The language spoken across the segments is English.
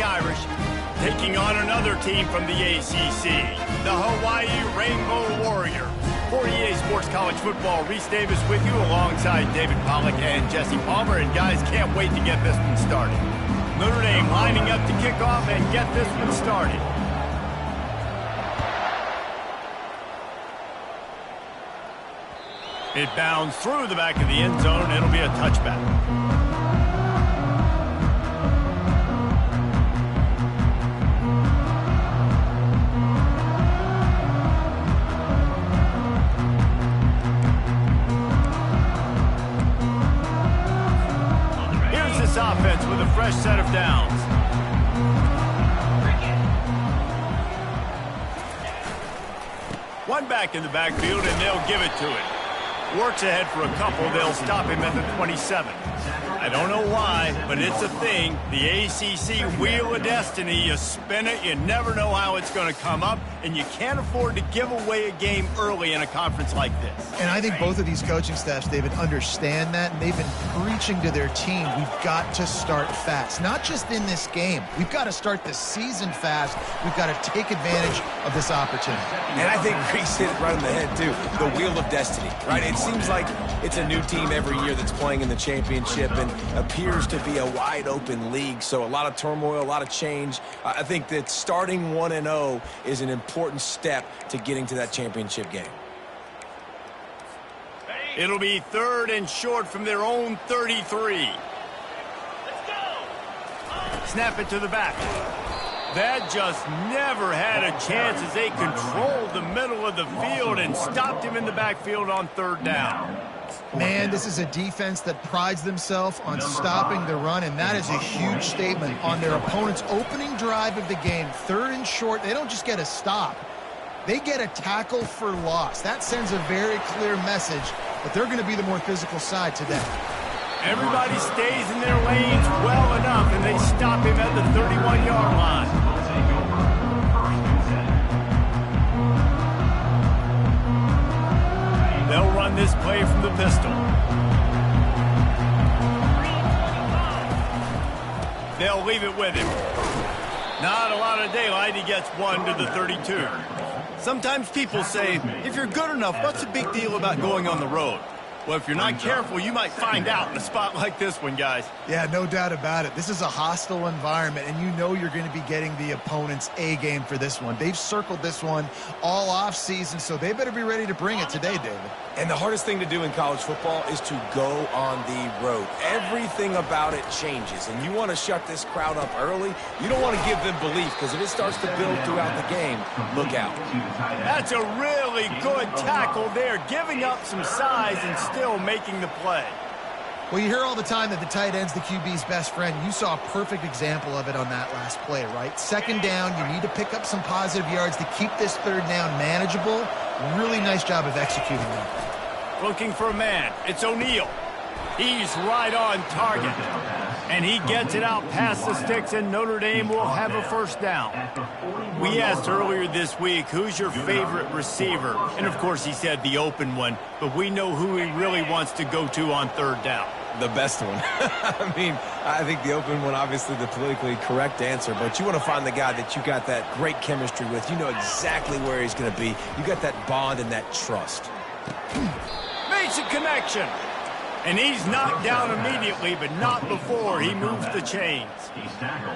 Fighting Irish taking on another team from the ACC, the Hawaii Rainbow Warriors. For EA Sports College Football, Reese Davis with you alongside David Pollack and Jesse Palmer. And guys, can't wait to get this one started. Notre Dame lining up to kick off and get this one started. It bounds through the back of the end zone. It'll be a touchback. Offense with a fresh set of downs. One back in the backfield, and they'll give it to him. Works ahead for a couple. They'll stop him at the 27. I don't know why, but it's a thing. The ACC Wheel of Destiny. You spin it, you never know how it's going to come up, and you can't afford to give away a game early in a conference like this. And I think both of these coaching staffs, David, understand that, and they've been preaching to their team, we've got to start fast. Not just in this game. We've got to start the season fast. We've got to take advantage of this opportunity. And I think Reese hit it right on the head, too. The Wheel of Destiny, right? It seems like it's a new team every year that's playing in the championship and appears to be a wide-open league. So a lot of turmoil, a lot of change. I think that starting 1-0 is an important step to getting to that championship game. It'll be third and short from their own 33. Let's go. Snap it to the back. That just never had a chance as they controlled the middle of the field and stopped him in the backfield on third down. Man, this is a defense that prides themselves on stopping the run, and that is a huge statement on their opponent's opening drive of the game. Third and short, they don't just get a stop. They get a tackle for loss. That sends a very clear message that they're going to be the more physical side today. Everybody stays in their lanes well enough, and they stop him at the 31-yard line. They'll run this play from the pistol. They'll leave it with him. Not a lot of daylight. He gets one to the 32. Sometimes people say, if you're good enough, what's the big deal about going on the road? Well, if you're not careful, you might find out in a spot like this one, guys. Yeah, no doubt about it. This is a hostile environment, and you know you're going to be getting the opponent's A game for this one. They've circled this one all offseason, so they better be ready to bring it today, David. And the hardest thing to do in college football is to go on the road. Everything about it changes, and you want to shut this crowd up early. You don't want to give them belief, because if it starts to build throughout the game, look out. That's a really good tackle there, giving up some size and still making the play. Well, you hear all the time that the tight end's the QB's best friend. You saw a perfect example of it on that last play, right? Second down, you need to pick up some positive yards to keep this third down manageable. Really nice job of executing that. Looking for a man. It's O'Neal. He's right on target. And he gets it out past the sticks, and Notre Dame will have a first down. We asked earlier this week, who's your favorite receiver? And, of course, he said the open one. But we know who he really wants to go to on third down. The best one. I mean, I think the open one, obviously the politically correct answer, but you want to find the guy that you got that great chemistry with. You know exactly where he's going to be. You got that bond and that trust. Makes a connection. And he's knocked down immediately, but not before he moves the chains.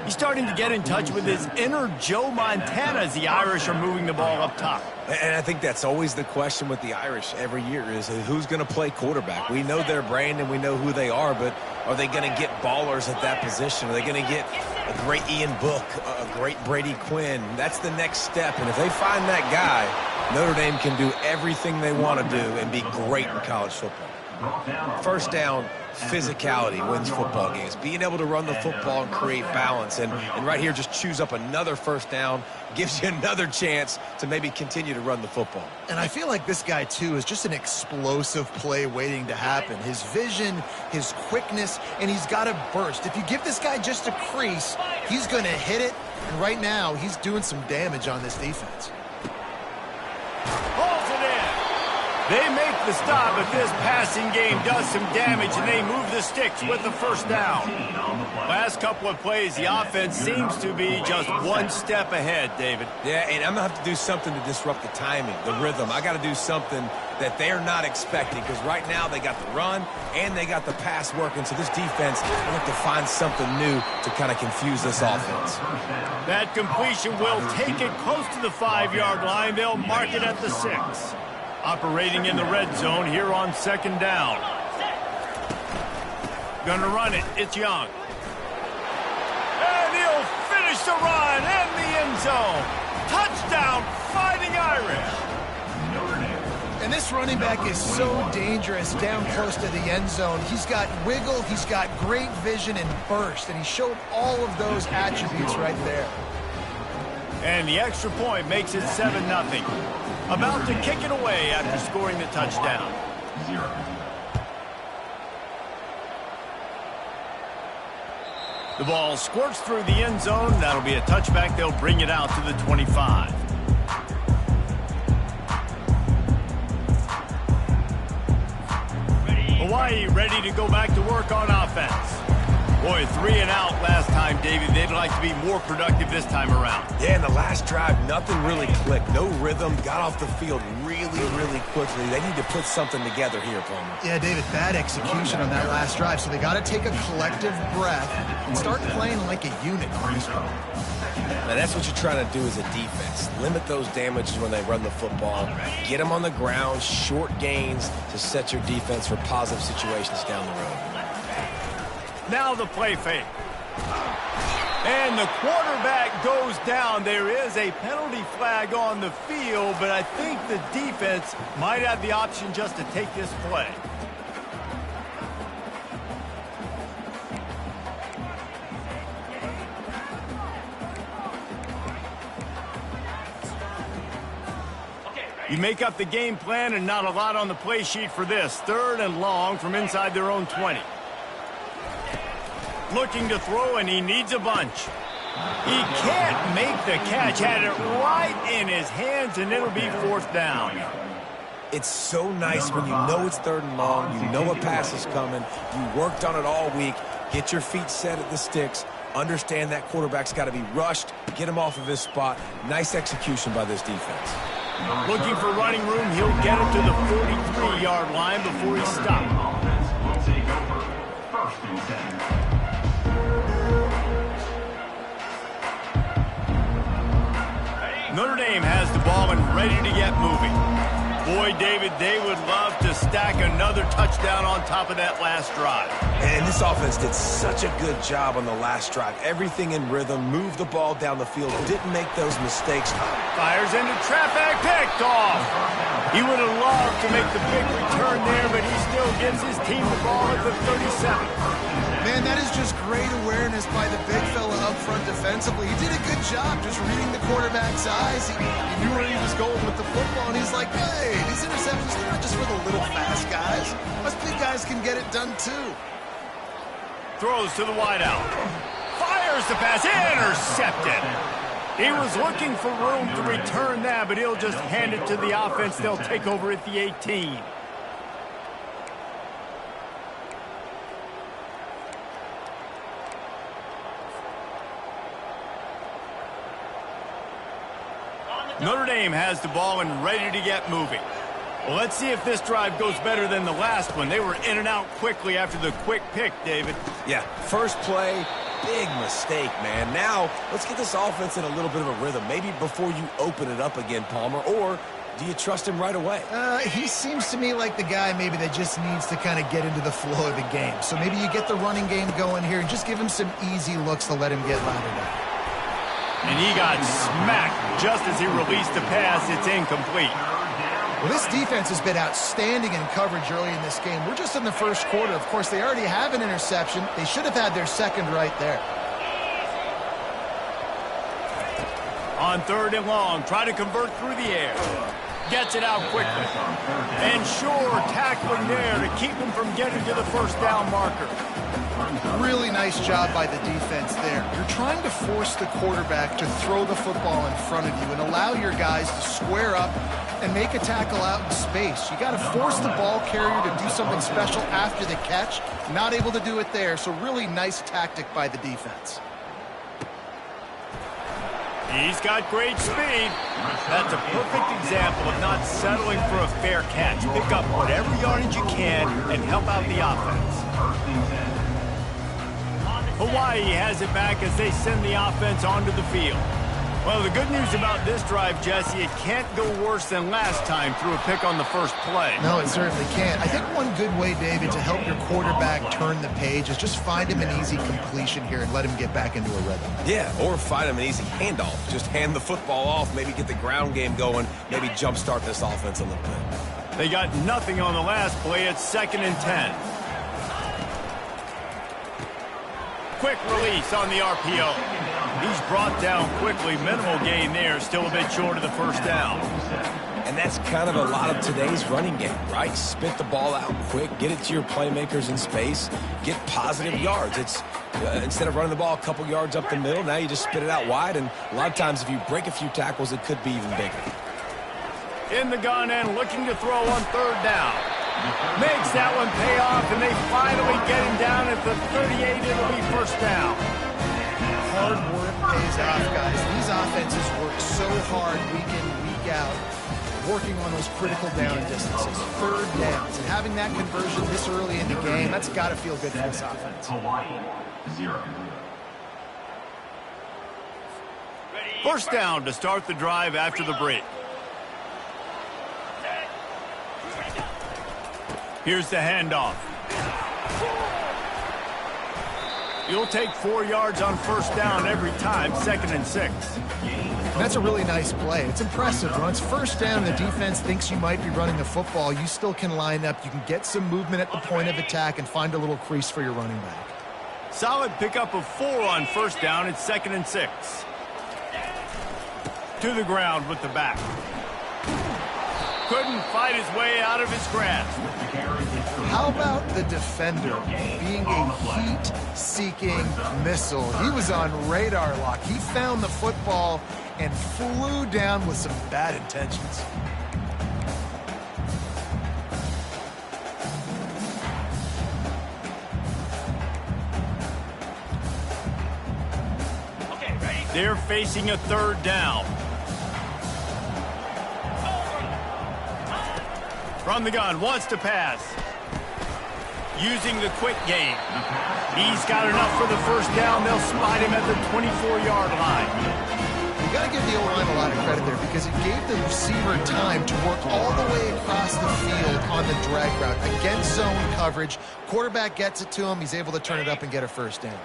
He's starting to get in touch with his inner Joe Montana as the Irish are moving the ball up top. And I think that's always the question with the Irish every year is who's going to play quarterback. We know their brand and we know who they are, but are they going to get ballers at that position? Are they going to get a great Ian Book, a great Brady Quinn? That's the next step. And if they find that guy, Notre Dame can do everything they want to do and be great in college football. First down, physicality wins football games. Being able to run the football and create balance. And right here, just choose up another first down, gives you another chance to maybe continue to run the football. And I feel like this guy, too, is just an explosive play waiting to happen. His vision, his quickness, and he's got a burst. If you give this guy just a crease, he's going to hit it. And right now, he's doing some damage on this defense. Holds it in. They make the stop, but this passing game does some damage, and they move the sticks with the first down. Last couple of plays, the offense seems to be just one step ahead, David. Yeah, and I'm going to have to do something to disrupt the timing, the rhythm. I got to do something that they're not expecting, because right now they got the run and they got the pass working, so this defense will have to find something new to kind of confuse this offense. That completion will take it close to the 5-yard line. They'll mark it at the 6. Operating in the red zone here on second down. Gonna run it. It's Young. And he'll finish the run in the end zone. Touchdown, Fighting Irish. And this running back is so dangerous down close to the end zone. He's got wiggle, he's got great vision and burst, and he showed all of those attributes right there. And the extra point makes it 7-0. About to kick it away after scoring the touchdown. The ball squirts through the end zone. That'll be a touchback. They'll bring it out to the 25. Hawaii ready to go back to work on offense. Boy, 3 and out last time, David. They'd like to be more productive this time around. Yeah, in the last drive, nothing really clicked. No rhythm. Got off the field really quickly. They need to put something together here, Palmer. Yeah, David, bad execution on that last drive. So they got to take a collective breath and start playing like a unit on this one. Now, that's what you're trying to do as a defense. Limit those damages when they run the football. Get them on the ground, short gains to set your defense for positive situations down the road. Now the play fake. And the quarterback goes down. There is a penalty flag on the field, but I think the defense might have the option just to take this play. You make up the game plan and not a lot on the play sheet for this. 3rd and long from inside their own 20. Looking to throw, and he needs a bunch. He can't make the catch. Had it right in his hands, and it'll be 4th down. It's so nice when you know it's 3rd and long, you know a pass is coming, you worked on it all week, get your feet set at the sticks, understand that quarterback's got to be rushed, get him off of his spot. Nice execution by this defense. Looking for running room, he'll get it to the 43-yard line before he stopped. Notre Dame has the ball and ready to get moving. Boy, David, they would love to stack another touchdown on top of that last drive. And this offense did such a good job on the last drive. Everything in rhythm, moved the ball down the field, didn't make those mistakes. Fires into traffic, picked off. He would have loved to make the big return there, but he still gives his team the ball at the 37. Man, that is just great awareness by the big fella up front defensively. He did a good job just reading the quarterback's eyes. He knew where he was going with the football, and he's like, hey, these interceptions, they're not just for the little fast guys. Us big guys can get it done too. Throws to the wideout. Fires the pass, intercepted. He was looking for room to return that, but he'll just hand it to the offense. They'll take over at the 18. Notre Dame has the ball and ready to get moving. Well, let's see if this drive goes better than the last one. They were in and out quickly after the quick pick, David. Yeah, first play, big mistake, man. Now, let's get this offense in a little bit of a rhythm. Maybe before you open it up again, Palmer, or do you trust him right away? He seems to me like the guy maybe that just needs to kind of get into the flow of the game. So maybe you get the running game going here and just give him some easy looks to let him get louder up. And he got smacked just as he released the pass. It's incomplete. Well, this defense has been outstanding in coverage early in this game. We're just in the first quarter. Of course, they already have an interception. They should have had their second right there. On 3rd and long, try to convert through the air. Gets it out quickly. And sure, tackling there to keep him from getting to the first down marker. Really nice job by the defense there. You're trying to force the quarterback to throw the football in front of you and allow your guys to square up and make a tackle out in space. You got to force the ball carrier to do something special after the catch. Not able to do it there, so really nice tactic by the defense. He's got great speed. That's a perfect example of not settling for a fair catch. Pick up whatever yardage you can and help out the offense. Hawaii has it back as they send the offense onto the field. Well, the good news about this drive, Jesse, it can't go worse than last time through a pick on the first play. No, it certainly can't. I think one good way, David, to help your quarterback turn the page is just find him an easy completion here and let him get back into a rhythm. Yeah, or find him an easy handoff. Just hand the football off, maybe get the ground game going, maybe jumpstart this offense a little bit. They got nothing on the last play. It's 2nd and 10. Quick release on the RPO. He's brought down quickly. Minimal gain there. Still a bit short of the first down. And that's kind of a lot of today's running game, right? Spit the ball out quick, get it to your playmakers in space, get positive yards. It's instead of running the ball a couple yards up the middle, now you just spit it out wide, and a lot of times if you break a few tackles, it could be even bigger. In the gun and looking to throw on 3rd down. Makes that one pay off, and they finally get him down at the 38. It'll be first down. Hard work pays off, guys. These offenses work so hard week in, week out, working on those critical down distances, 3rd downs, and having that conversion this early in the game, that's got to feel good for this offense. First down to start the drive after the break. Here's the handoff. You'll take 4 yards on first down every time, 2nd and 6. That's a really nice play. It's impressive. When it's first down and the defense thinks you might be running the football, you still can line up. You can get some movement at the point of attack and find a little crease for your running back. Solid pickup of 4 on first down. It's 2nd and 6. To the ground with the back. Couldn't fight his way out of his grasp. How about the defender being a heat-seeking missile? He was on radar lock. He found the football and flew down with some bad intentions. They're facing a 3rd down. From the gun, wants to pass. Using the quick game. He's got enough for the first down. They'll spot him at the 24-yard line. You got to give the O-line a lot of credit there because it gave the receiver time to work all the way across the field on the drag route. Against zone coverage, quarterback gets it to him. He's able to turn it up and get a first down.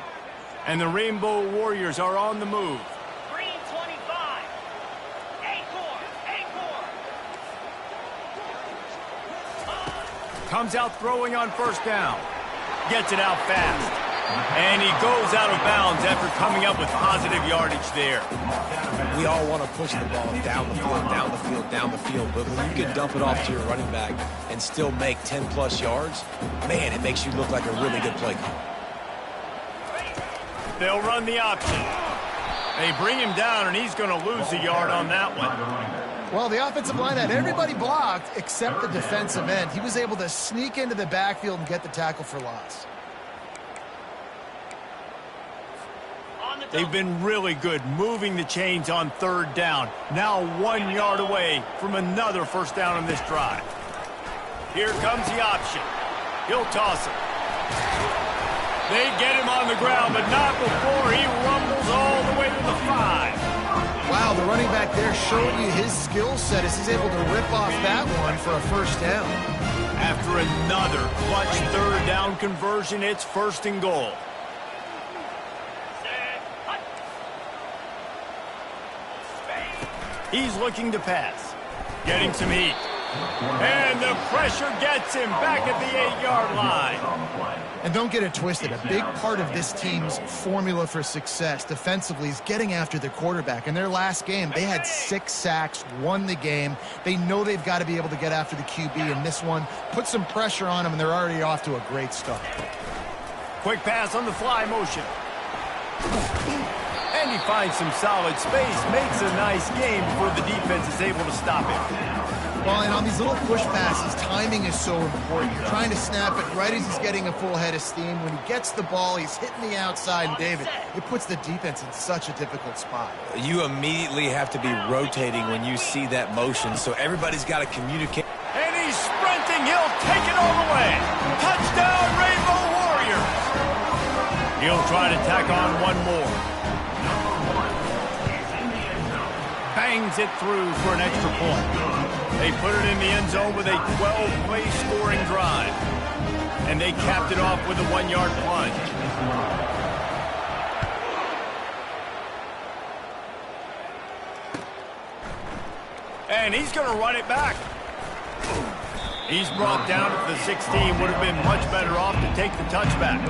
And the Rainbow Warriors are on the move. Comes out throwing on first down. Gets it out fast. And he goes out of bounds after coming up with positive yardage there. We all want to push the ball down the field, down the field, down the field. But when you can dump it off to your running back and still make 10-plus yards, man, it makes you look like a really good play call. They'll run the option. They bring him down, and he's going to lose a yard on that one. Well, the offensive line had everybody blocked except the defensive end. He was able to sneak into the backfield and get the tackle for loss. They've been really good moving the chains on 3rd down. Now 1 yard away from another first down on this drive. Here comes the option. He'll toss it. They get him on the ground, but not before he rumbles all the way to the 5. Wow, the running back there showing you his skill set as he's able to rip off that one for a first down. After another clutch 3rd down conversion, it's 1st and goal. He's looking to pass. Getting some heat. And the pressure gets him back at the 8-yard line. And don't get it twisted. A big part of this team's formula for success defensively is getting after the quarterback. In their last game, they had 6 sacks, won the game. They know they've got to be able to get after the QB, and this one put some pressure on them, and they're already off to a great start. Quick pass on the fly motion. And he finds some solid space, makes a nice game before the defense is able to stop him. Well, and on these little push passes, timing is so important. You're trying to snap it right as he's getting a full head of steam. When he gets the ball, he's hitting the outside, and David, it puts the defense in such a difficult spot. You immediately have to be rotating when you see that motion, so everybody's got to communicate. And he's sprinting. He'll take it all the way. Touchdown, Rainbow Warriors. He'll try to tack on one more. Bangs it through for an extra point. They put it in the end zone with a 12-play scoring drive. And they capped it off with a 1-yard plunge. And he's going to run it back. He's brought down at the 16. Would have been much better off to take the touchback.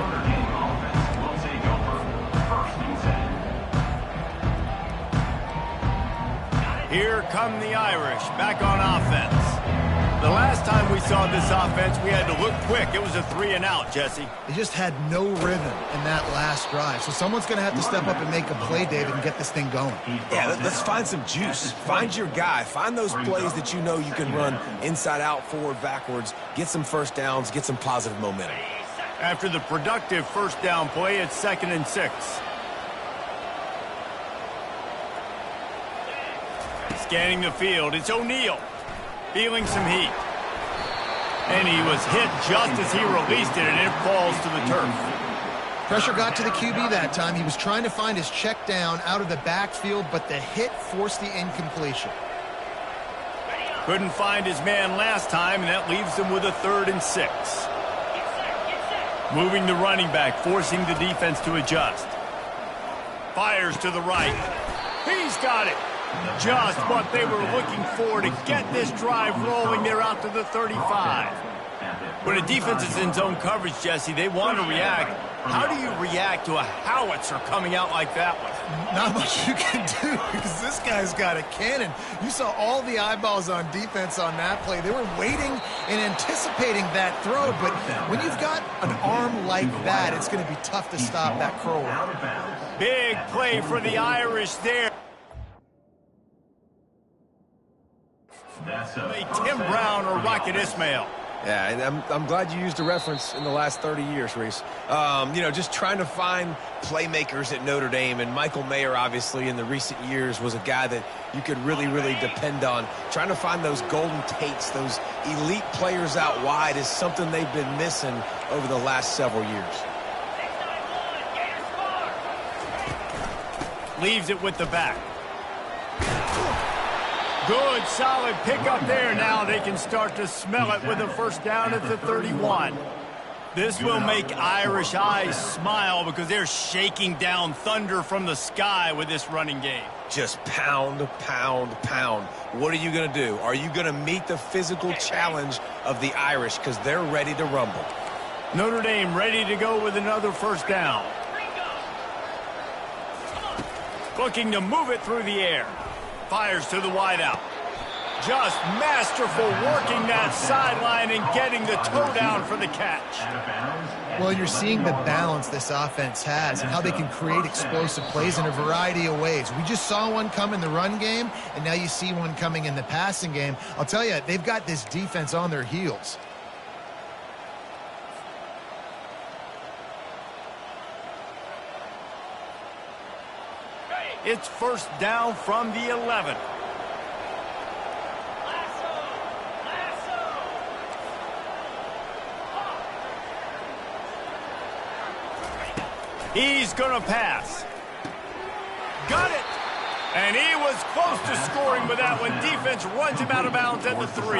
Here come the Irish, back on offense. The last time we saw this offense, we had to look quick. It was a 3-and-out, Jesse. They just had no rhythm in that last drive. So someone's going to have to step up and make a play, David, and get this thing going. Yeah, let's find some juice. Find your guy. Find those plays that you know you can run inside out, forward, backwards. Get some first downs. Get some positive momentum. After the productive first down play, it's 2nd and 6. Scanning the field, it's O'Neal. Feeling some heat. And he was hit just as he released it, and it falls to the turf. Pressure got to the QB that time. He was trying to find his check down out of the backfield, but the hit forced the incompletion. Couldn't find his man last time, and that leaves him with a 3rd and 6. Moving the running back, forcing the defense to adjust. Fires to the right. He's got it. Just what they were looking for to get this drive rolling. They're out to the 35. When a defense is in zone coverage, Jesse, they want to react. How do you react to a howitzer coming out like that one? Not much you can do because this guy's got a cannon. You saw all the eyeballs on defense on that play. They were waiting and anticipating that throw, but when you've got an arm like that, it's going to be tough to stop that curl. Big play for the Irish there. Tim Brown or Rocket Ismail. Yeah, and I'm glad you used a reference in the last 30 years, Reese. You know, just trying to find playmakers at Notre Dame, and Michael Mayer, obviously, in the recent years was a guy that you could really, really depend on. Trying to find those golden Tates, those elite players out wide is something they've been missing over the last several years. Leaves it with the back. Good, solid pickup there. Now they can start to smell it with a first down at the 31. This will make Irish eyes smile because they're shaking down thunder from the sky with this running game. Just pound, pound, pound. What are you going to do? Are you going to meet the physical challenge of the Irish because they're ready to rumble? Notre Dame ready to go with another first down. Looking to move it through the air. Fires to the wideout. Just masterful working that sideline and getting the toe down for the catch. Well, you're seeing the balance this offense has and how they can create explosive plays in a variety of ways. We just saw one come in the run game, and now you see one coming in the passing game. I'll tell you, they've got this defense on their heels. It's first down from the 11. He's going to pass. Got it. And he was close to scoring with that one. Defense runs him out of bounds at the 3.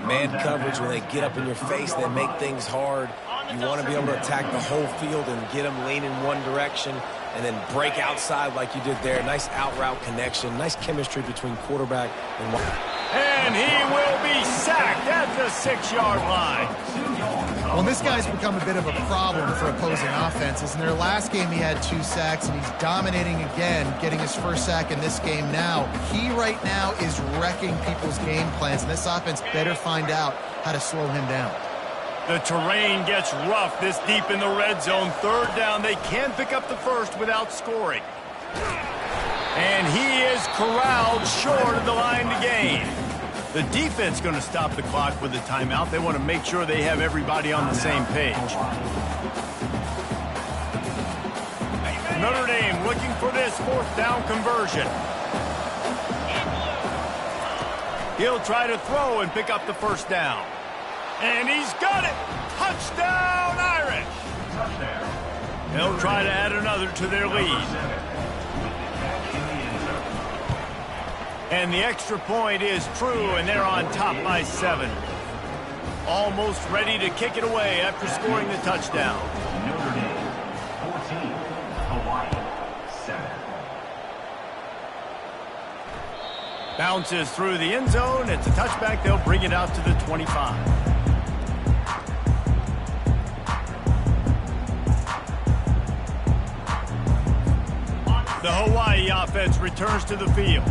Man coverage, when they get up in your face, they make things hard. You want to be able to attack the whole field and get them leaning one direction and then break outside like you did there. Nice out route connection. Nice chemistry between quarterback and wide. And he will be sacked at the 6-yard line. Well, this guy's become a bit of a problem for opposing offenses. In their last game, he had 2 sacks, and he's dominating again, getting his first sack in this game now. He right now is wrecking people's game plans, and this offense better find out how to slow him down. The terrain gets rough this deep in the red zone. 3rd down, they can pick up the first without scoring. And he is corralled short of the line to gain. The defense going to stop the clock with a timeout. They want to make sure they have everybody on the same page. Notre Dame looking for this 4th down conversion. He'll try to throw and pick up the first down. And he's got it! Touchdown, Irish! They'll try to add another to their lead. And the extra point is true, and they're on top by 7. Almost ready to kick it away after scoring the touchdown. Notre Dame, 14, Hawaii, 7. Bounces through the end zone. It's a touchback. They'll bring it out to the 25. The Hawaii offense returns to the field.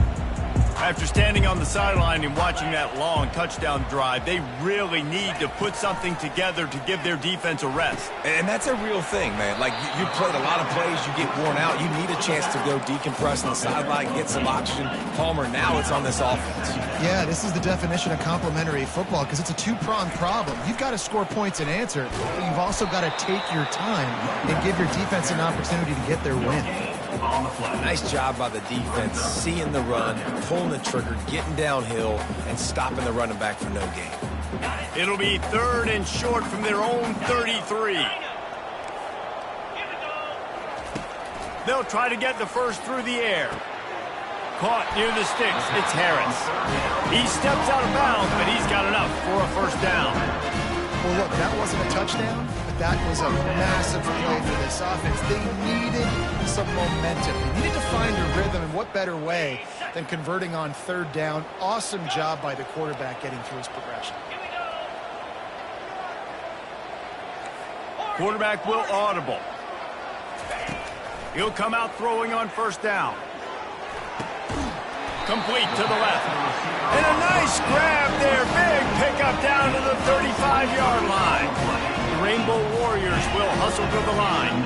After standing on the sideline and watching that long touchdown drive, they really need to put something together to give their defense a rest. And that's a real thing, man. Like, you played a lot of plays, you get worn out, you need a chance to go decompress on the sideline, get some oxygen. Palmer, now it's on this offense. Yeah, this is the definition of complementary football because it's a 2-pronged problem. You've got to score points and answer, but you've also got to take your time and give your defense an opportunity to get their win. Nice job by the defense, seeing the run, pulling the trigger, getting downhill, and stopping the running back for no gain. It'll be 3rd and short from their own 33. They'll try to get the first through the air. Caught near the sticks. It's Harris. He steps out of bounds, but he's got enough for a first down. Well, look, that wasn't a touchdown, but that was a massive play for this offense. They needed some momentum. They needed to find a rhythm, and what better way than converting on 3rd down. Awesome job by the quarterback getting through his progression. Quarterback will audible. He'll come out throwing on 1st down. Complete to the left. And a nice grab there. Big pickup down to the 35-yard line. The Rainbow Warriors will hustle to the line.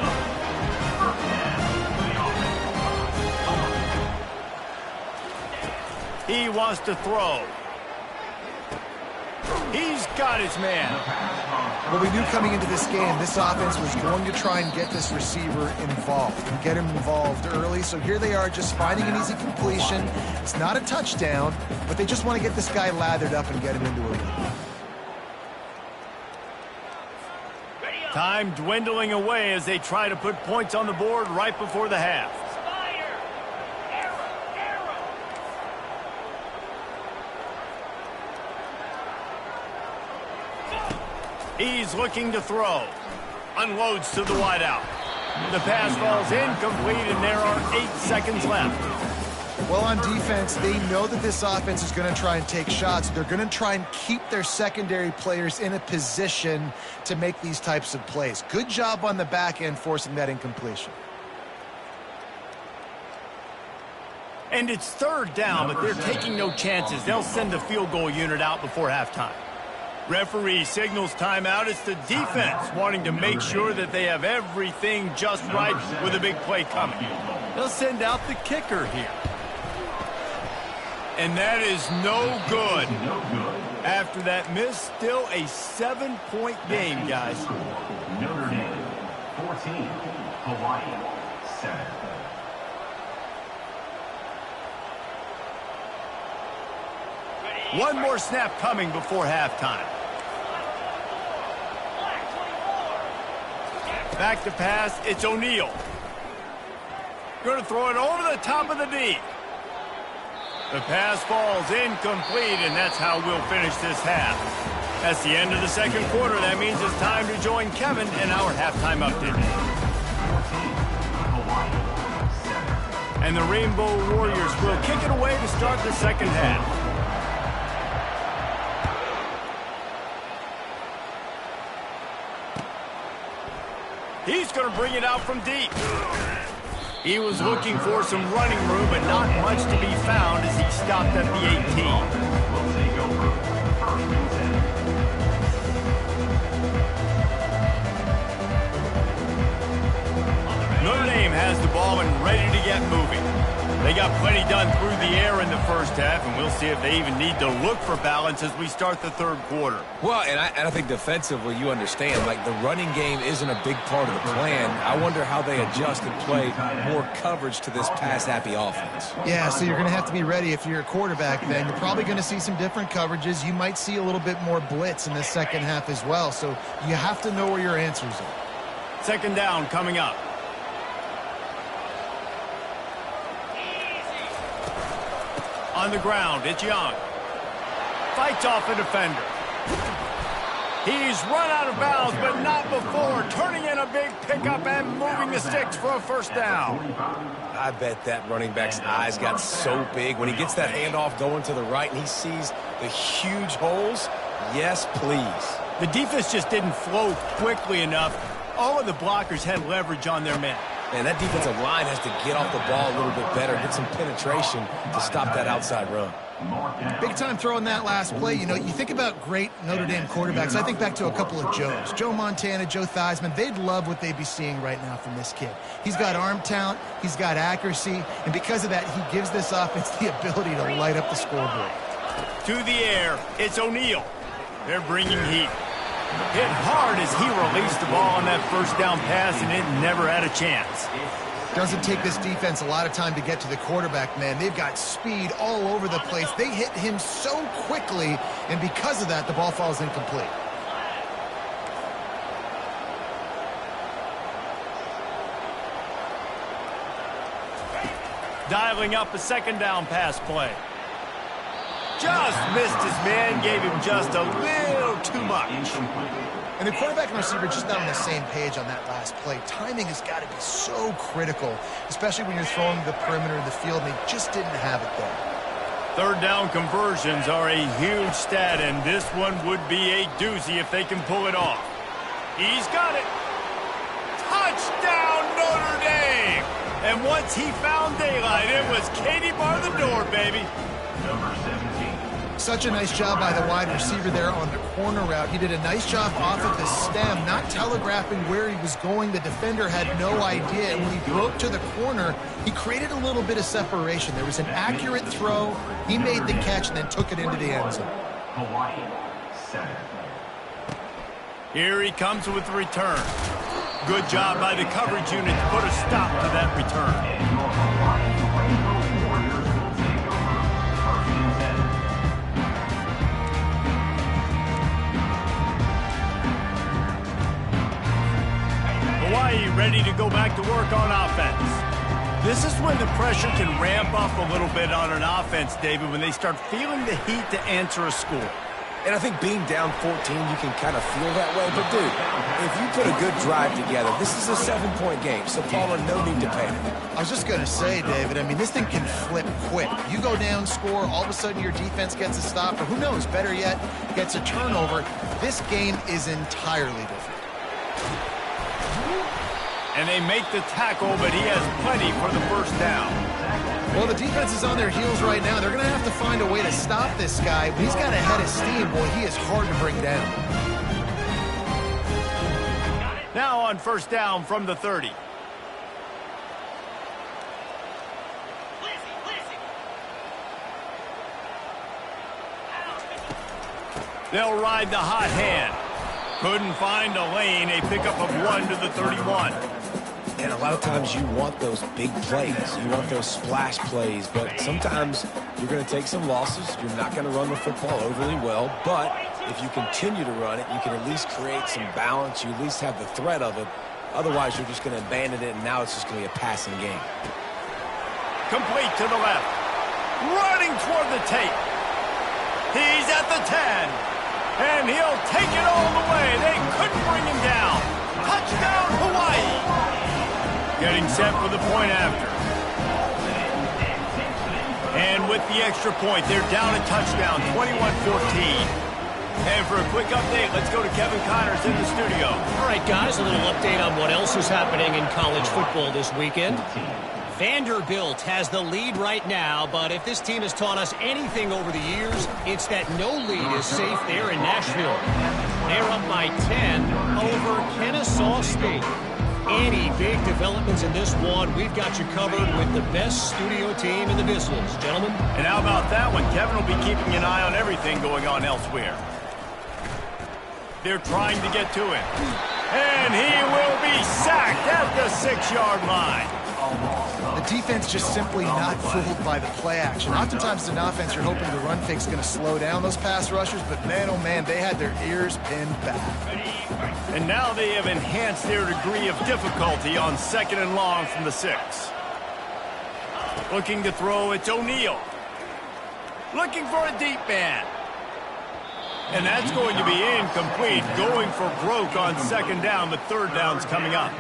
He wants to throw. He's got his man. Well, we knew coming into this game, this offense was going to try and get this receiver involved and get him involved early. So here they are just finding an easy completion. It's not a touchdown, but they just want to get this guy lathered up and get him into a lead. Time dwindling away as they try to put points on the board right before the half. He's looking to throw. Unloads to the wideout. The pass falls incomplete, and there are 8 seconds left. Well, on defense, they know that this offense is going to try and take shots. They're going to try and keep their secondary players in a position to make these types of plays. Good job on the back end forcing that incompletion. And it's 3rd down, but they're taking no chances. They'll send the field goal unit out before halftime. Referee signals timeout. It's the defense wanting to make sure that they have everything just right with a big play coming. They'll send out the kicker here. And that is no good. After that miss, still a 7-point game, guys. Notre Dame, 14, Hawaii, 7. One more snap coming before halftime. Back to pass, it's O'Neal. Going to throw it over the top of the D. The pass falls incomplete, and that's how we'll finish this half. That's the end of the second quarter. That means it's time to join Kevin in our halftime update. And the Rainbow Warriors will kick it away to start the second half. going to bring it out from deep. He was looking for some running room, but not much to be found as he stopped at the 18. Will take over 1st and 10. Notre Dame has the ball and ready to get moving. They got plenty done through the air in the first half, and we'll see if they even need to look for balance as we start the third quarter. Well, and I think defensively, you understand, like the running game isn't a big part of the plan. I wonder how they adjust and play more coverage to this pass-happy offense. Yeah, so you're going to have to be ready if you're a quarterback then. You're probably going to see some different coverages. You might see a little bit more blitz in the second half as well, so you have to know where your answers are. Second down coming up. On the ground, it's Young. Fights off a defender. He's run out of bounds, but not before turning in a big pickup and moving the sticks for a first down. I bet that running back's eyes got so big when he gets that handoff going to the right and he sees the huge holes. Yes, please. The defense just didn't flow quickly enough. All of the blockers had leverage on their men. Man, that defensive line has to get off the ball a little bit better, get some penetration to stop that outside run. Big time throw in that last play. You know, you think about great Notre Dame quarterbacks. I think back to a couple of Joes. Joe Montana, Joe Theismann. They'd love what they'd be seeing right now from this kid. He's got arm talent. He's got accuracy. And because of that, he gives this offense the ability to light up the scoreboard. To the air, it's O'Neal. They're bringing heat. Hit hard as he released the ball on that first down pass, and it never had a chance. Doesn't take this defense a lot of time to get to the quarterback, man. They've got speed all over the place. They hit him so quickly, and because of that, the ball falls incomplete. Dialing up a second down pass play. Just missed his man, gave him just a little too much. And the quarterback and receiver just not on the same page on that last play. Timing has got to be so critical, especially when you're throwing the perimeter of the field, and they just didn't have it there. Third down conversions are a huge stat, and this one would be a doozy if they can pull it off. He's got it. Touchdown, Notre Dame! And once he found daylight, it was Katie bar the door, baby. Number 17. Such a nice job by the wide receiver there on the corner route. He did a nice job off of the stem, not telegraphing where he was going. The defender had no idea, and when he broke to the corner, he created a little bit of separation. There was an accurate throw. He made the catch and then took it into the end zone. Hawaii 7. Here he comes with the return. Good job by the coverage unit to put a stop to that return. And your Hawaii Rainbow Warriors will take over 1st and 10. Hawaii ready to go back to work on offense. This is when the pressure can ramp up a little bit on an offense, David, when they start feeling the heat to answer a score. And I think being down 14, you can kind of feel that way. But, dude, if you put a good drive together, this is a 7-point game, so Paula, no need to panic. I was just going to say, David, I mean, this thing can flip quick. You go down, score, all of a sudden your defense gets a stop, or who knows, better yet, gets a turnover. This game is entirely different. And they make the tackle, but he has plenty for the first down. Well, the defense is on their heels right now. They're going to have to find a way to stop this guy. But he's got a head of steam. Boy, he is hard to bring down. Now on first down from the 30. They'll ride the hot hand. Couldn't find a lane. A pickup of 1 to the 31. And a lot of times you want those big plays. You want those splash plays. But sometimes you're going to take some losses. You're not going to run the football overly well. But if you continue to run it, you can at least create some balance. You at least have the threat of it. Otherwise, you're just going to abandon it, and now it's just going to be a passing game. Complete to the left. Running toward the tape. He's at the 10. And he'll take it all the way. They couldn't bring him down. Touchdown, Hawaii. Getting set for the point after. And with the extra point, they're down a touchdown, 21-14. And for a quick update, let's go to Kevin Connors in the studio. All right, guys, a little update on what else is happening in college football this weekend. Vanderbilt has the lead right now, but if this team has taught us anything over the years, it's that no lead is safe there in Nashville. They're up by 10 over Kennesaw State. Any big developments in this one, we've got you covered with the best studio team in the business, gentlemen. And how about that one? Kevin will be keeping an eye on everything going on elsewhere. They're trying to get to him. And he will be sacked at the 6-yard line. The defense just simply not fooled by the play action. Oftentimes in offense, you're hoping the run fake's going to slow down those pass rushers, but man, oh man, they had their ears pinned back. And now they have enhanced their degree of difficulty on 2nd and long from the 6. Looking to throw, it's O'Neal. Looking for a deep man. And that's going to be incomplete, going for broke on 2nd down, but 3rd down's coming up.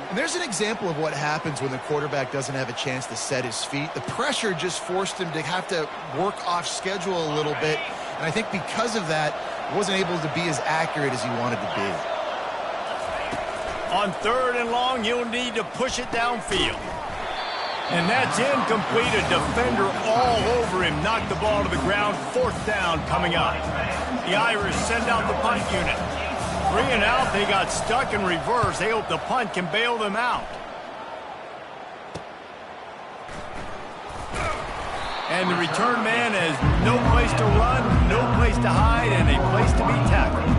And there's an example of what happens when the quarterback doesn't have a chance to set his feet. The pressure just forced him to have to work off schedule a little bit. And I think because of that, he wasn't able to be as accurate as he wanted to be. On 3rd and long, you'll need to push it downfield. And that's incomplete. A defender all over him. Knocked the ball to the ground. 4th down coming up. The Irish send out the punt unit. 3 and out. They got stuck in reverse. They hope the punt can bail them out. And the return man has no place to run, no place to hide, and a place to be tackled.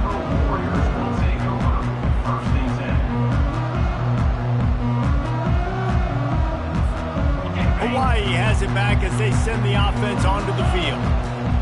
Hawaii has it back as they send the offense onto the field.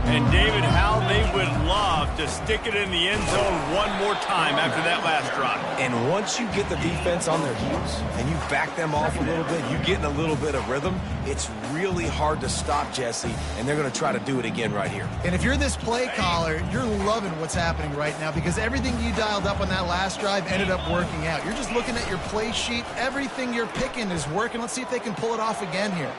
And David, how they would love to stick it in the end zone one more time after that last drive. And once you get the defense on their heels and you back them off a little bit, you get in a little bit of rhythm, it's really hard to stop, Jesse, and they're going to try to do it again right here. And if you're this play caller, you're loving what's happening right now because everything you dialed up on that last drive ended up working out. You're just looking at your play sheet. Everything you're picking is working. Let's see if they can pull it off again here.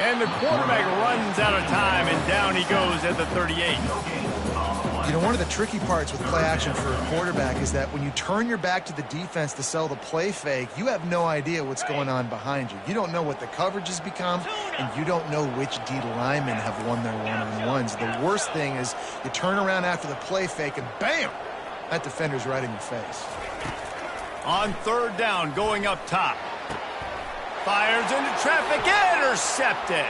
And the quarterback runs out of time, and down he goes at the 38. You know, one of the tricky parts with play action for a quarterback is that when you turn your back to the defense to sell the play fake, you have no idea what's going on behind you. You don't know what the coverage has become, and you don't know which D linemen have won their one-on-ones. The worst thing is you turn around after the play fake, and bam! That defender's right in your face. On 3rd down, going up top. Fires into traffic, intercepted.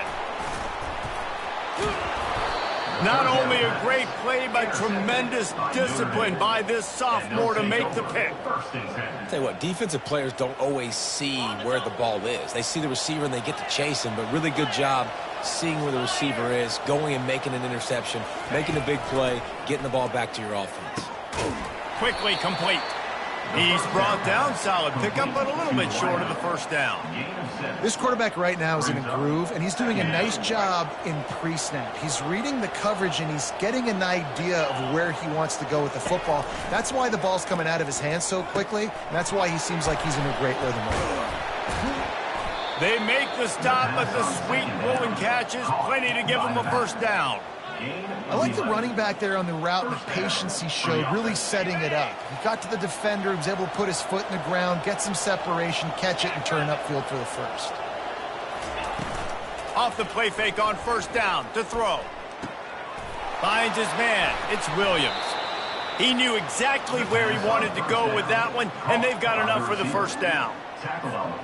Not only a great play, but tremendous discipline by this sophomore to make the pick. I'll tell you what, defensive players don't always see where the ball is. They see the receiver and they get to chase him, but really good job seeing where the receiver is, going and making an interception, making a big play, getting the ball back to your offense. Quickly complete. He's brought down, solid pickup, but a little bit short of the 1st down. This quarterback right now is in a groove, and he's doing a nice job in pre-snap. He's reading the coverage, and he's getting an idea of where he wants to go with the football. That's why the ball's coming out of his hands so quickly, and that's why he seems like he's in a great rhythm right now. They make the stop, but the sweet rolling catch is plenty to give him a 1st down. I like the running back there on the route and the patience he showed, really setting it up. He got to the defender, he was able to put his foot in the ground, get some separation, catch it, and turn upfield for the 1st. Off the play fake on 1st down to throw. Finds his man. It's Williams. He knew exactly where he wanted to go with that one, and they've got enough for the 1st down.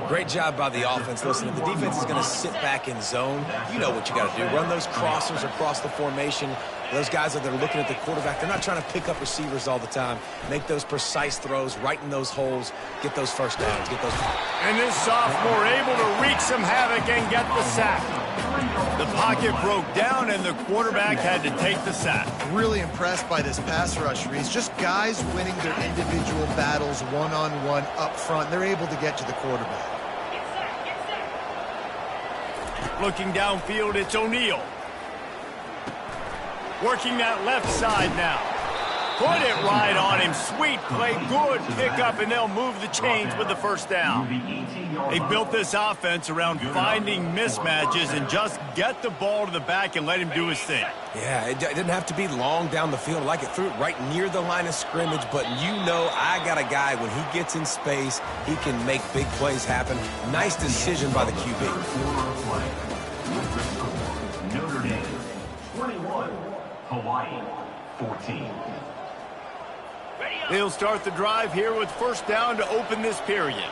Great job by the offense. Listen, if the defense is going to sit back in zone, you know what you got to do. Run those crossers across the formation. Those guys that are looking at the quarterback, they're not trying to pick up receivers all the time. Make those precise throws, right in those holes, get those 1st downs, get those. And this sophomore able to wreak some havoc and get the sack. The pocket broke down, and the quarterback had to take the sack. Really impressed by this pass rush, Reese. Just guys winning their individual battles one-on-one up front. They're able to get to the quarterback. Looking downfield, it's O'Neal. Working that left side now. Put it right on him. Sweet play. Good pickup, and they'll move the chains with the first down. They built this offense around finding mismatches and just get the ball to the back and let him do his thing. Yeah, it didn't have to be long down the field. Like it threw it right near the line of scrimmage, but you know I got a guy, when he gets in space, he can make big plays happen. Nice decision by the QB. Notre Dame, 21, Hawaii, 14. They'll start the drive here with first down to open this period.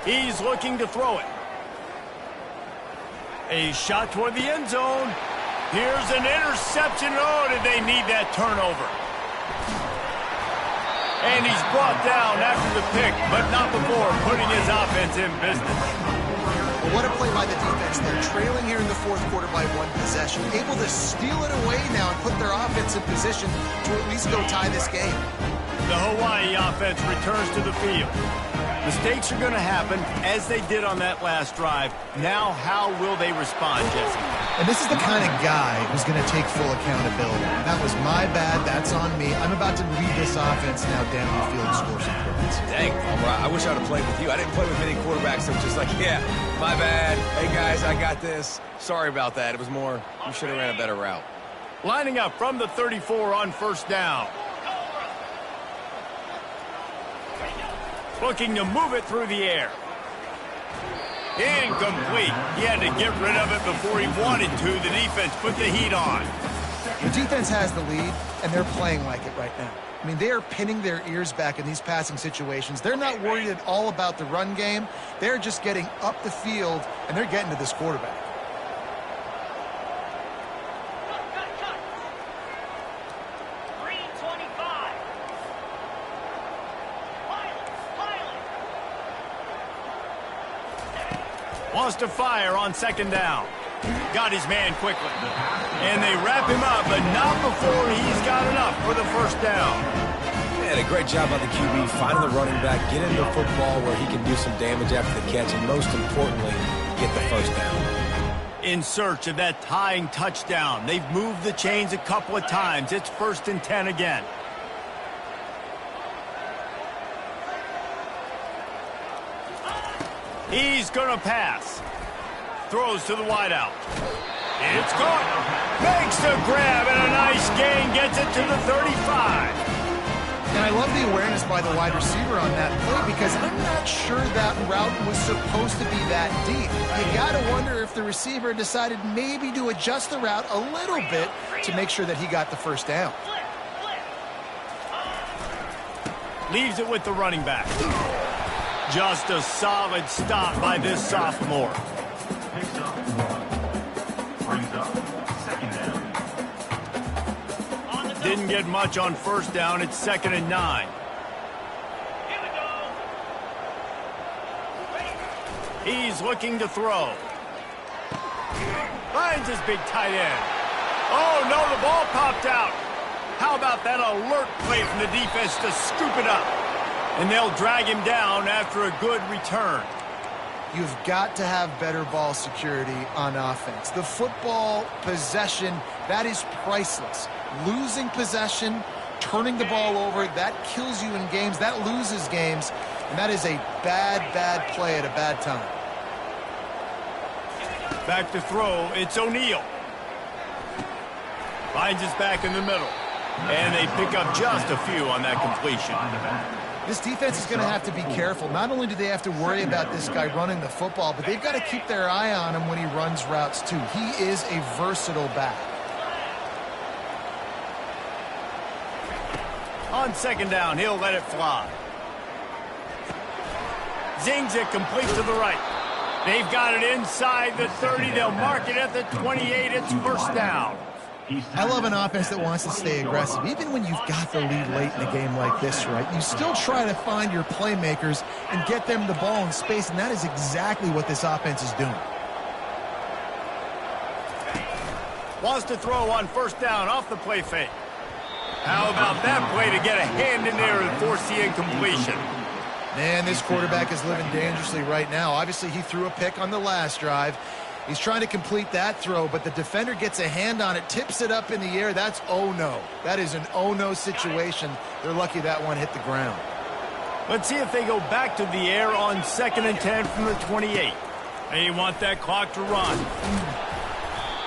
He's looking to throw it. A shot toward the end zone. Here's an interception. Oh, did they need that turnover? And he's brought down after the pick, but not before putting his offense in business. Well, what a play by the defense. They're trailing here in the fourth quarter by one possession, able to steal it away now and put their offense in position to at least go tie this game. The Hawaii offense returns to the field. Mistakes are going to happen, as they did on that last drive. Now, how will they respond, Jesse? And this is the kind of guy who's going to take full accountability. That was my bad. That's on me. I'm about to lead this offense now down the field and score some points. Dang, Palmer, I wish I would have played with you. I didn't play with many quarterbacks that were just like, yeah, my bad. Hey, guys, I got this. Sorry about that. It was more, you should have ran a better route. Lining up from the 34 on first down. Looking to move it through the air. Incomplete. He had to get rid of it before he wanted to. The defense put the heat on. The defense has the lead, and they're playing like it right now. I mean, they are pinning their ears back in these passing situations. They're not worried at all about the run game. They're just getting up the field, and they're getting to this quarterback. Wants to fire on second down. Got his man quickly. And they wrap him up, but not before he's got enough for the first down. Man, a great job by the QB, finding the running back, getting the football where he can do some damage after the catch, and most importantly, get the first down. In search of that tying touchdown. They've moved the chains a couple of times. It's 1st and 10 again. He's going to pass. Throws to the wideout. It's caught. Makes the grab, and a nice gain. Gets it to the 35. And I love the awareness by the wide receiver on that play, because I'm not sure that route was supposed to be that deep. You got to wonder if the receiver decided maybe to adjust the route a little bit to make sure that he got the first down. Leaves it with the running back. Just a solid stop by this sophomore. Picks up 1. Brings up 2nd down. Didn't get much on first down. It's 2nd and 9. He's looking to throw. Finds his big tight end. Oh, no, the ball popped out. How about that alert play from the defense to scoop it up? And they'll drag him down after a good return. You've got to have better ball security on offense. The football possession, that is priceless. Losing possession, turning the ball over, that kills you in games. That loses games. And that is a bad, bad play at a bad time. Back to throw, it's O'Neal. Finds his back in the middle. And they pick up just a few on that completion. This defense is going to have to be careful. Not only do they have to worry about this guy running the football, but they've got to keep their eye on him when he runs routes too. He is a versatile back. On second down, he'll let it fly. Zings it complete to the right. They've got it inside the 30. They'll mark it at the 28. It's first down. I love an offense that wants to stay aggressive. Even when you've got the lead late in a game like this, right, you still try to find your playmakers and get them the ball in space, and that is exactly what this offense is doing. Wants to throw on first down off the play fake. How about that play to get a hand in there and force the incompletion? Man, this quarterback is living dangerously right now. Obviously, he threw a pick on the last drive. He's trying to complete that throw, but the defender gets a hand on it, tips it up in the air. That's oh-no. That is an oh-no situation. They're lucky that one hit the ground. Let's see if they go back to the air on 2nd and 10 from the 28. They want that clock to run.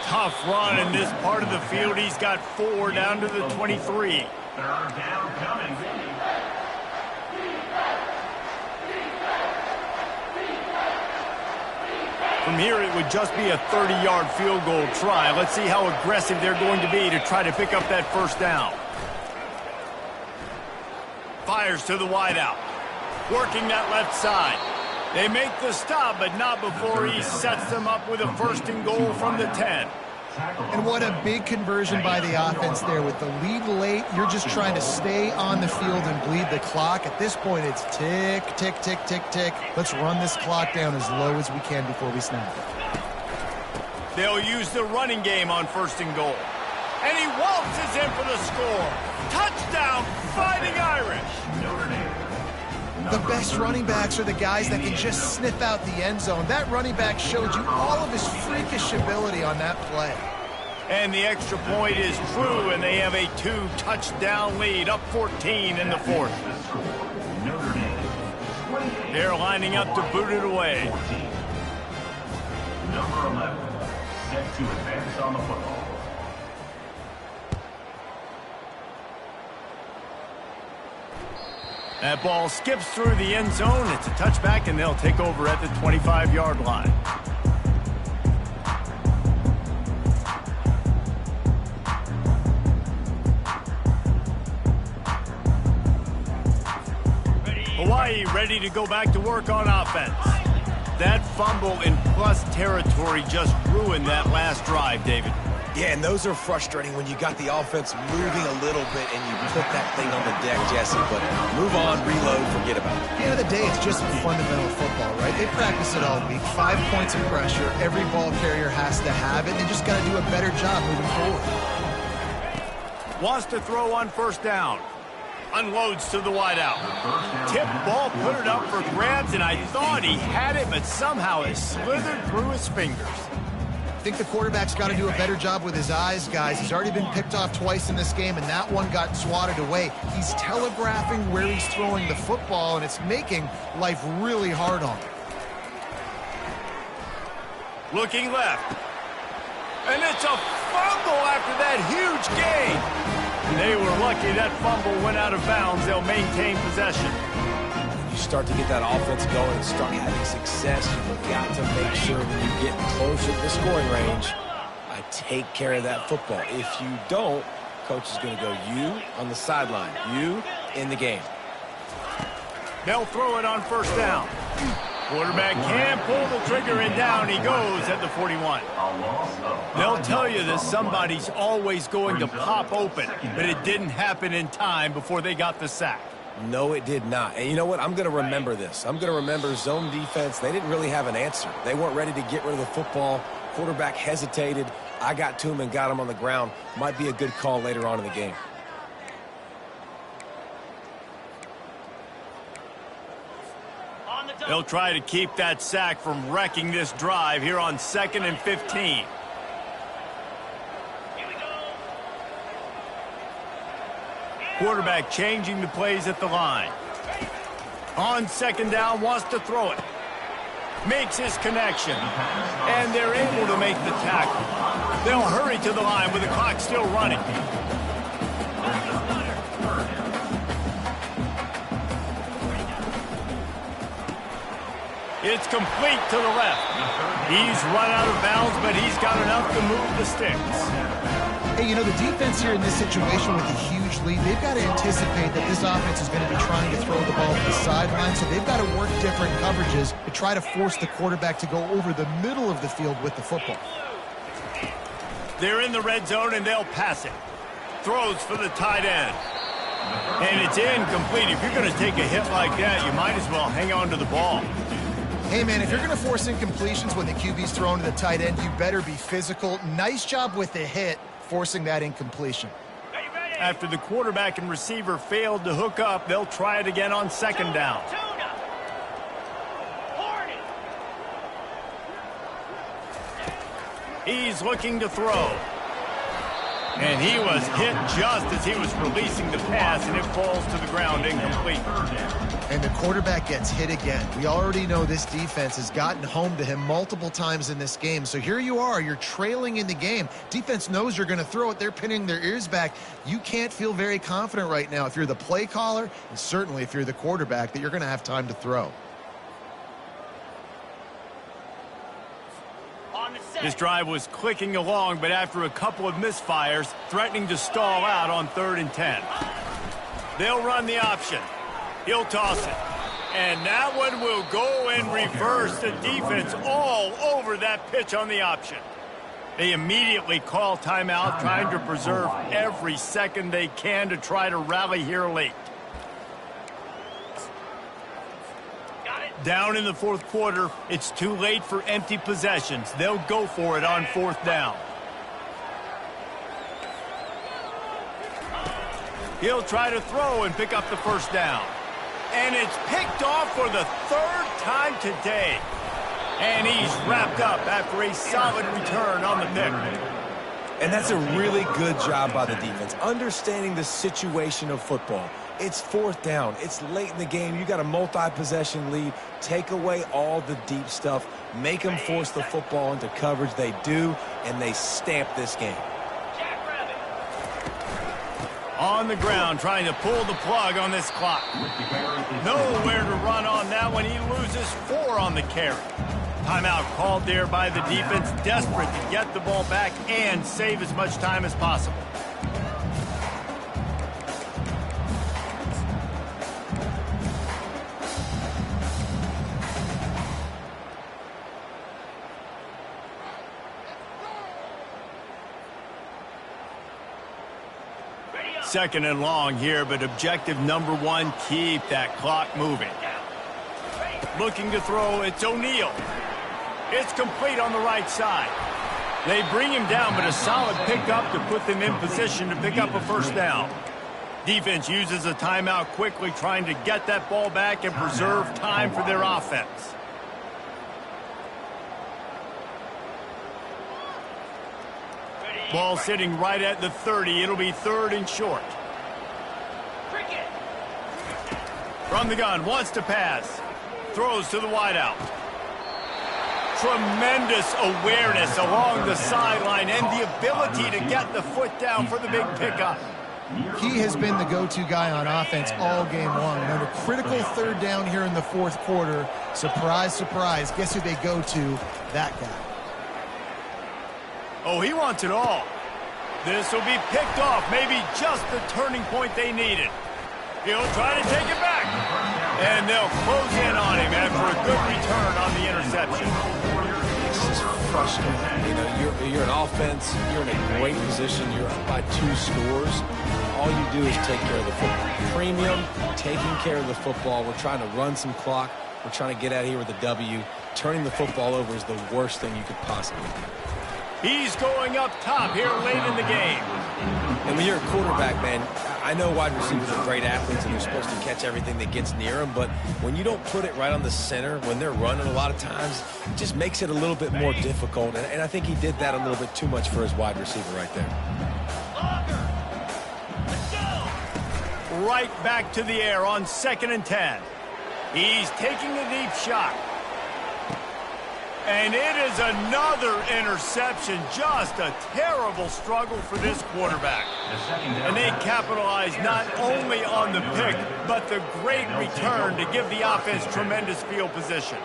Tough run in this part of the field. He's got 4 down to the 23. 3rd down coming. From here, it would just be a 30-yard field goal try. Let's see how aggressive they're going to be to try to pick up that first down. Fires to the wideout. Working that left side. They make the stop, but not before he sets them up with a 1st and goal from the 10. And what a big conversion by the offense there. With the lead late, you're just trying to stay on the field and bleed the clock. At this point, it's tick, tick, tick, tick, tick. Let's run this clock down as low as we can before we snap it. They'll use the running game on 1st and goal. And he waltzes in for the score. Touchdown, Fighting Irish. The best running backs are the guys that can just sniff out the end zone. That running back showed you all of his freakish ability on that play. And the extra point is true, and they have a 2-touchdown lead, up 14 in the 4th. They're lining up to boot it away. Number 11, set to advance on the football. That ball skips through the end zone. It's a touchback, and they'll take over at the 25-yard line. Hawaii ready to go back to work on offense. That fumble in plus territory just ruined that last drive, David. Yeah, and those are frustrating when you got the offense moving a little bit and you put that thing on the deck, Jesse. But move on, reload, forget about it. At the end of the day, it's just fundamental football, right? They practice it all week. 5 points of pressure. Every ball carrier has to have it. They just got to do a better job moving forward. Wants to throw on 1st down. Unloads to the wideout. Tip ball, put it up for grabs, and I thought he had it, but somehow it slithered through his fingers. I think the quarterback's got to do a better job with his eyes, guys. He's already been picked off twice in this game, and that one got swatted away. He's telegraphing where he's throwing the football, and it's making life really hard on him. Looking left. And it's a fumble after that huge gain. They were lucky that fumble went out of bounds. They'll maintain possession. You start to get that offense going and start having success, you've got to make sure when you get closer to the scoring range, I take care of that football. If you don't, coach is going to go you on the sideline, you in the game. They'll throw it on 1st down. Quarterback can pull the trigger, and down he goes at the 41. They'll tell you that somebody's always going to pop open, but it didn't happen in time before they got the sack. No, it did not. And you know what? I'm going to remember this. I'm going to remember zone defense. They didn't really have an answer. They weren't ready to get rid of the football. Quarterback hesitated. I got to him and got him on the ground. Might be a good call later on in the game. They'll try to keep that sack from wrecking this drive here on 2nd and 15. Quarterback changing the plays at the line. On 2nd down, wants to throw it. Makes his connection. And they're able to make the tackle. They'll hurry to the line with the clock still running. It's complete to the left. He's run out of bounds, but he's got enough to move the sticks. Hey, you know, the defense here in this situation with a huge lead, they've got to anticipate that this offense is going to be trying to throw the ball to the sideline, so they've got to work different coverages to try to force the quarterback to go over the middle of the field with the football. They're in the red zone, and they'll pass it. Throws for the tight end. And it's incomplete. If you're going to take a hit like that, you might as well hang on to the ball. Hey, man, if you're going to force incompletions when the QB's thrown to the tight end, you better be physical. Nice job with the hit, forcing that incompletion. After the quarterback and receiver failed to hook up, they'll try it again on 2nd down. He's looking to throw. And he was hit just as he was releasing the pass, and it falls to the ground incomplete. And the quarterback gets hit again. We already know this defense has gotten home to him multiple times in this game. So here you are, you're trailing in the game. Defense knows you're going to throw it. They're pinning their ears back. You can't feel very confident right now if you're the play caller, and certainly if you're the quarterback, that you're going to have time to throw. This drive was clicking along, but after a couple of misfires, threatening to stall out on 3rd and 10. They'll run the option. He'll toss it. And that one will go in reverse. The defense all over that pitch on the option. They immediately call timeout, trying to preserve every second they can to try to rally here late. Down in the 4th quarter, it's too late for empty possessions. They'll go for it on 4th down. He'll try to throw and pick up the 1st down. And it's picked off for the 3rd time today. And he's wrapped up after a solid return on the pick. And that's a really good job by the defense, understanding the situation of football. It's 4th down. It's late in the game. You got a multi-possession lead. Take away all the deep stuff. Make them force the football into coverage. They do, and they stamp this game. On the ground, trying to pull the plug on this clock. Nowhere to run on that one. He loses 4 on the carry. Timeout called there by the defense, desperate to get the ball back and save as much time as possible. Second and long here, but objective number 1, keep that clock moving. Looking to throw, it's O'Neal. It's complete on the right side. They bring him down, but a solid pickup to put them in position to pick up a 1st down. Defense uses a timeout quickly, trying to get that ball back and preserve time for their offense. Ball sitting right at the 30. It'll be 3rd and short. From the gun, wants to pass. Throws to the wideout. Tremendous awareness along the sideline and the ability to get the foot down for the big pickup. He has been the go-to guy on offense all game long. And on a critical 3rd down here in the 4th quarter, surprise, surprise, guess who they go to? That guy. Oh, he wants it all. This will be picked off, maybe just the turning point they needed. He'll try to take it back. And they'll close in on him after a good return on the interception. It's just frustrating. You know, you're an offense. You're in a great position. You're up by 2 scores. All you do is take care of the football. Premium, taking care of the football. We're trying to run some clock. We're trying to get out of here with a W. Turning the football over is the worst thing you could possibly do. He's going up top here late in the game. And when you're a quarterback, man, I know wide receivers are great athletes and they're supposed to catch everything that gets near them, but when you don't put it right on the center, when they're running a lot of times, it just makes it a little bit more difficult. And I think he did that a little bit too much for his wide receiver right there. Right back to the air on 2nd and 10. He's taking a deep shot. And it is another interception. Just a terrible struggle for this quarterback. And they capitalize not only on the pick, but the great return to give the offense tremendous field position.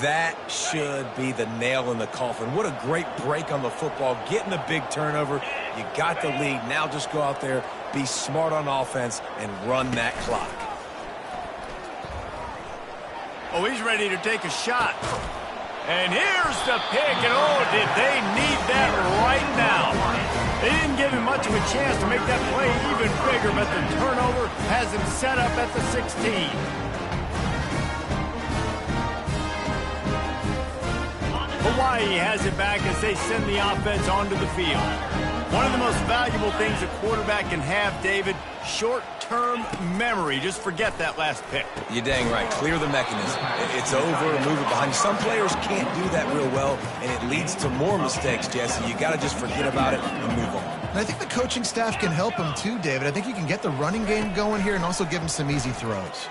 That should be the nail in the coffin. What a great break on the football. Getting the big turnover. You got the lead. Now just go out there, be smart on offense, and run that clock. Oh, he's ready to take a shot. And here's the pick, and oh, did they need that right now. They didn't give him much of a chance to make that play even bigger, but the turnover has him set up at the 16. Hawaii has it back as they send the offense onto the field. One of the most valuable things a quarterback can have, David, short-term memory. Just forget that last pick. You're dang right. Clear the mechanism. It's over, move it behind you. Some players can't do that real well, and it leads to more mistakes, Jesse. You got to just forget about it and move on. And I think the coaching staff can help him too, David. I think you can get the running game going here and also give him some easy throws.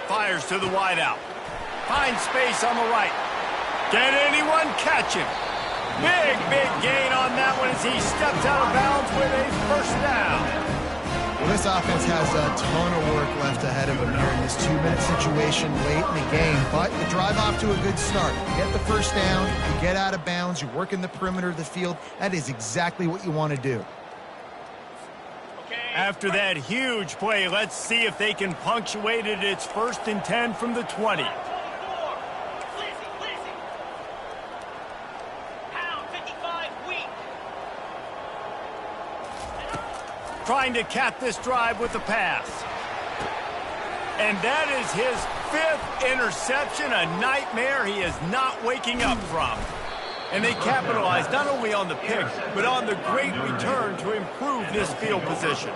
Fires to the wideout. Finds space on the right. Can anyone catch him? Big gain on that one as he steps out of bounds with a first down. Well, this offense has a ton of work left ahead of them here in this 2-minute situation late in the game. But you drive off to a good start. You get the first down, you get out of bounds, you work in the perimeter of the field. That is exactly what you want to do. After that huge play, let's see if they can punctuate it. It's 1st and 10 from the 20. Trying to cap this drive with the pass. And that is his 5th interception, a nightmare he is not waking up from. And they capitalized not only on the pick, but on the great return to improve this field position.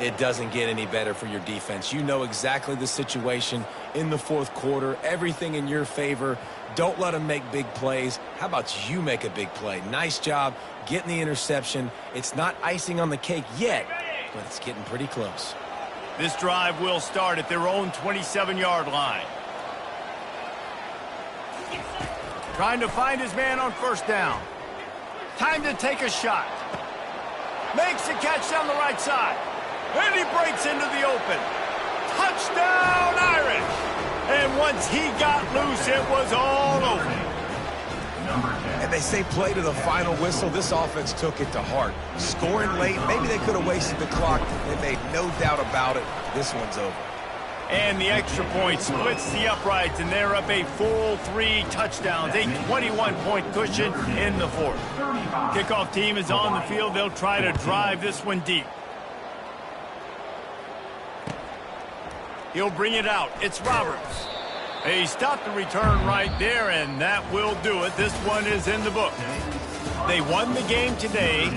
It doesn't get any better for your defense. You know exactly the situation in the 4th quarter, everything in your favor. Don't let them make big plays. How about you make a big play? Nice job getting the interception. It's not icing on the cake yet, but it's getting pretty close. This drive will start at their own 27-yard line. Trying to find his man on first down. Time to take a shot. Makes a catch down the right side. And he breaks into the open. Touchdown, Irish! And once he got loose, it was all over. And they say play to the final whistle. This offense took it to heart. Scoring late, maybe they could have wasted the clock. They made no doubt about it. This one's over. And the extra point splits the uprights, and they're up a full 3 touchdowns, a 21-point cushion in the 4th. Kickoff team is on the field. They'll try to drive this one deep. He'll bring it out. It's Roberts. They stopped the return right there, and that will do it. This one is in the book. They won the game today.